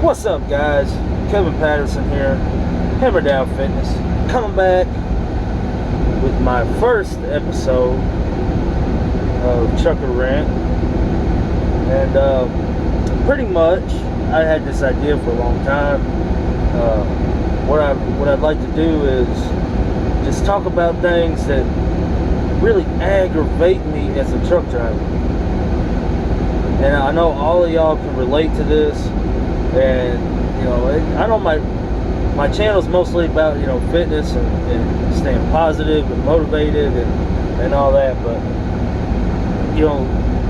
What's up, guys? Kevin Patterson here, Hammer Down Fitness, coming back with my first episode of Trucker Rant. And pretty much, I had this idea for a long time. What I'd like to do is just talk about things that really aggravate me as a truck driver. And I know all of y'all can relate to this. And I know my channel is mostly about fitness and staying positive and motivated and all that. But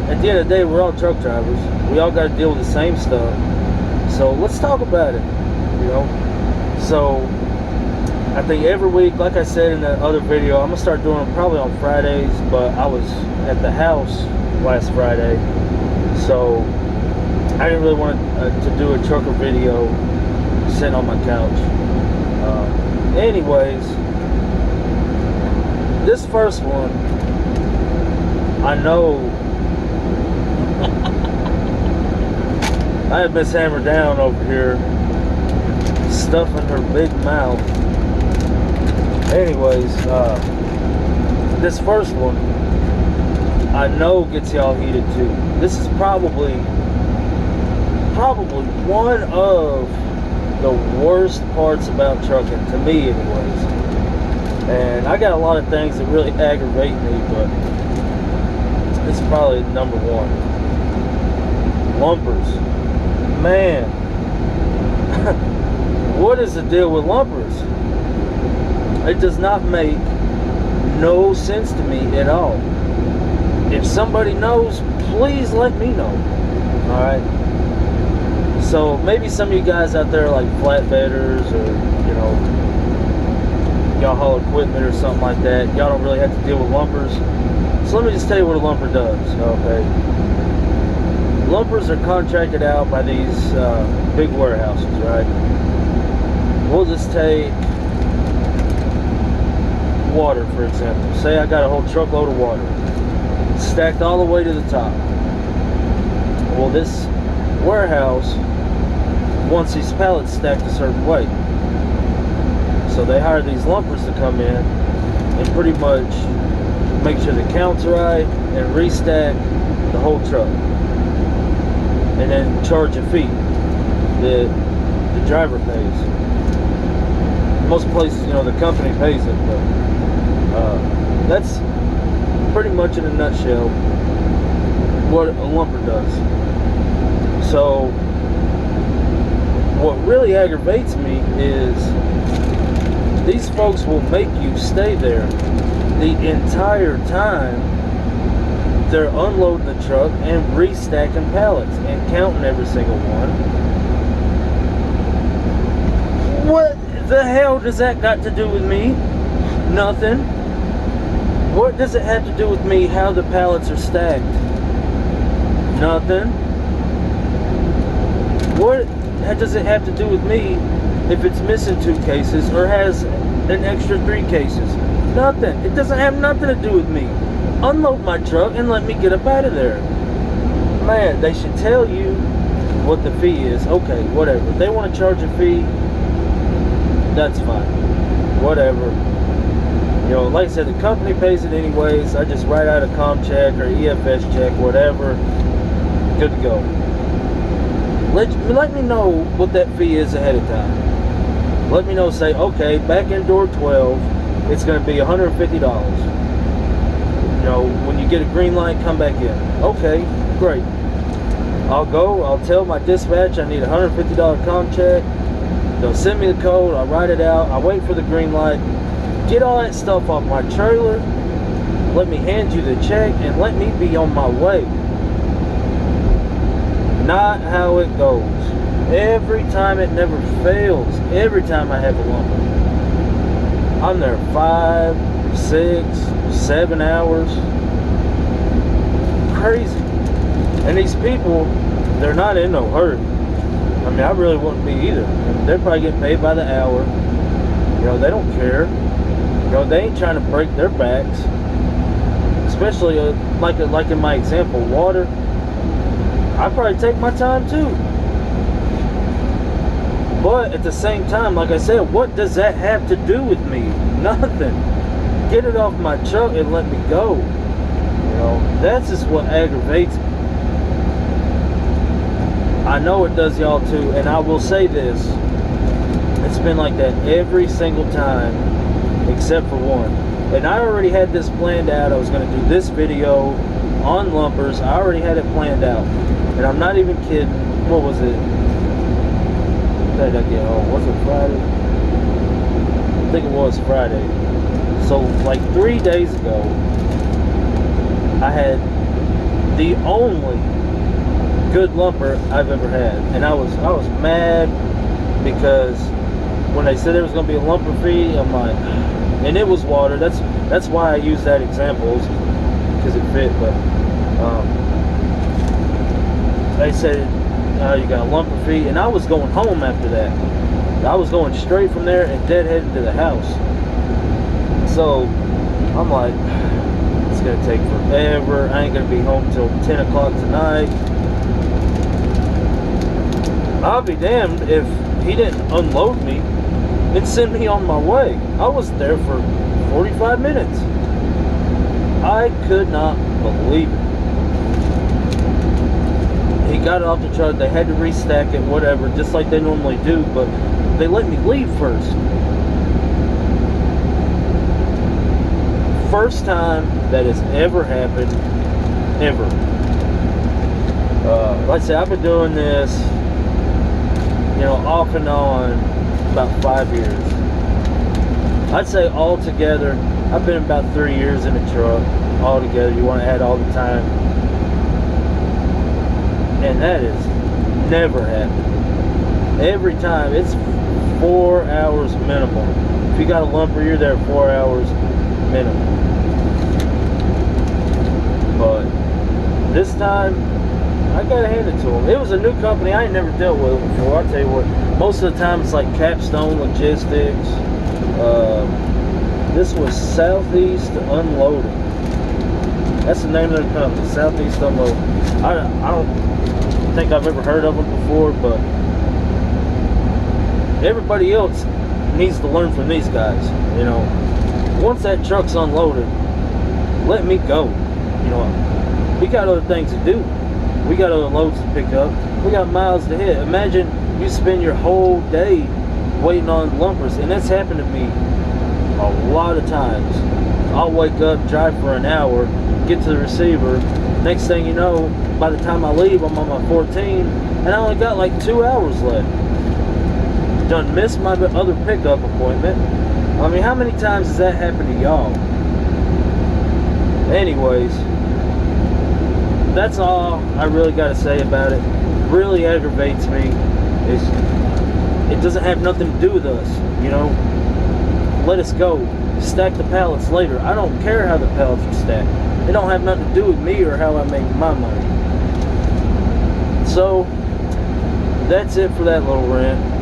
at the end of the day, we're all truck drivers. We all got to deal with the same stuff. So let's talk about it. So I think every week, like I said in that other video, I'm gonna start doing them probably on Fridays. But I was at the house last Friday, so I didn't really want to do a trucker video sitting on my couch. Anyways, this first one, I know I had Miss Hammer Down over here stuffing her big mouth. Anyways, this first one I know gets y'all heated too. This is probably one of the worst parts about trucking, to me anyways. And I got a lot of things that really aggravate me, but it's probably number one. Lumpers. Man, what is the deal with lumpers? It does not make no sense to me at all. If somebody knows, please let me know. Alright? So maybe some of you guys out there like flatbedders or y'all haul equipment or something like that, y'all don't really have to deal with lumpers. So let me just tell you what a lumper does. Okay, lumpers are contracted out by these big warehouses, right? We'll just take water, for example. Say I got a whole truckload of water stacked all the way to the top. Well, this warehouse wants these pallets stacked a certain way, so they hire these lumpers to come in and pretty much make sure the count's right and restack the whole truck, and then charge a fee that the driver pays. Most places, the company pays it, but that's pretty much in a nutshell what a lumper does. So what really aggravates me is these folks will make you stay there the entire time they're unloading the truck and restacking pallets and counting every single one. What the hell does that got to do with me? Nothing. What does it have to do with me how the pallets are stacked? Nothing. What does it have to do with me if it's missing 2 cases or has an extra 3 cases? Nothing. It doesn't have nothing to do with me. Unload my truck and let me get up out of there. Man, they should tell you what the fee is. Okay, whatever. If they want to charge a fee, that's fine. Whatever. Like I said, the company pays it anyways. I just write out a com check or EFS check, whatever. Good to go. Let me know what that fee is ahead of time. Let me know, say, okay, back in door 12, it's going to be $150. When you get a green light, come back in. Okay, great. I'll go, I'll tell my dispatch I need a $150 com check. They'll send me the code, I'll write it out, I'll wait for the green light, get all that stuff off my trailer, let me hand you the check, and let me be on my way. Not how it goes. Every time, it never fails. Every time I have a lumper, I'm there 5, 6, 7 hours. Crazy. And these people, they're not in no hurry. I mean, I really wouldn't be either. They're probably getting paid by the hour. They don't care. They ain't trying to break their backs. Especially like in my example, water. I probably take my time too. But at the same time, like I said, what does that have to do with me? Nothing. Get it off my truck and let me go. You know, that's just what aggravates me. I know it does y'all too, and I will say this. It's been like that every single time, except for one. And I already had this planned out. I was going to do this video on lumpers. I already had it planned out. And I'm not even kidding. What was it? When did I get home? Was it Friday? I think it was Friday. So like 3 days ago, I had the only good lumper I've ever had. And I was mad because when they said there was going to be a lumper fee, I'm like, and it was water. That's why I use that example, because it fit. But they said you got a lumper fee, and I was going home after that. I was going straight from there and deadheading to the house. So I'm like, it's gonna take forever. I ain't gonna be home till 10 o'clock tonight. I'll be damned if he didn't unload me and send me on my way. I was there for 45 minutes. I could not believe it. He got it off the truck. They had to restack it, whatever, just like they normally do, but they let me leave first. First time that has ever happened, ever. Like I said, I've been doing this, you know, off and on about 5 years. I'd say altogether, I've been about 3 years in a truck altogether. You want to add all the time. And that is never happened. Every time, it's 4 hours minimum. If you got a lumper, you're there 4 hours minimum. But this time, I gotta hand it to them. It was a new company I ain't never dealt with before. I'll tell you what, most of the time it's like Capstone Logistics. This was Southeast Unloading. That's the name of the company, Southeast Unloading. I don't think I've ever heard of them before, but everybody else needs to learn from these guys. You know, once that truck's unloaded, let me go. You know, we got other things to do. We got other loads to pick up. We got miles to hit. Imagine you spend your whole day waiting on lumpers, and that's happened to me a lot of times. I'll wake up, drive for an hour, get to the receiver. Next thing you know, by the time I leave, I'm on my 14, and I only got like 2 hours left. Done missed my other pickup appointment. I mean, how many times has that happened to y'all? Anyways, that's all I really got to say about it. Really aggravates me. It doesn't have nothing to do with us, you know. Let us go. Stack the pallets later. I don't care how the pallets are stacked. It don't have nothing to do with me or how I make my money. So that's it for that little rant.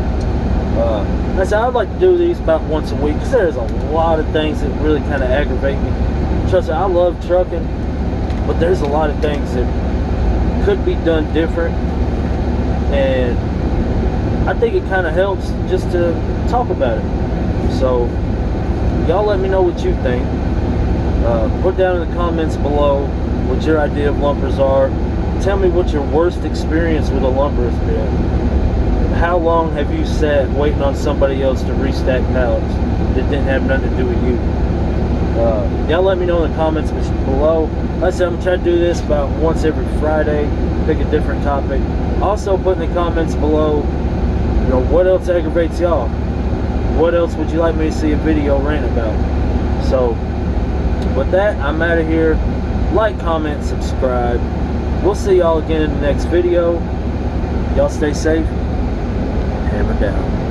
I said I'd like to do these about once a week because there's a lot of things that really kind of aggravate me. Trust me, I love trucking, but there's a lot of things that could be done different, and I think it kind of helps just to talk about it. So y'all let me know what you think. Put down in the comments below what your idea of lumpers are. Tell me what your worst experience with a lumper has been. How long have you sat waiting on somebody else to restack pallets that didn't have nothing to do with you? Y'all let me know in the comments below. Like I said, I'm going to try to do this about once every Friday, pick a different topic. Also put in the comments below, you know, what else aggravates y'all? What else would you like me to see a video rant about? So with that, I'm out of here. Like, comment, subscribe. We'll see y'all again in the next video. Y'all stay safe. Hammer down.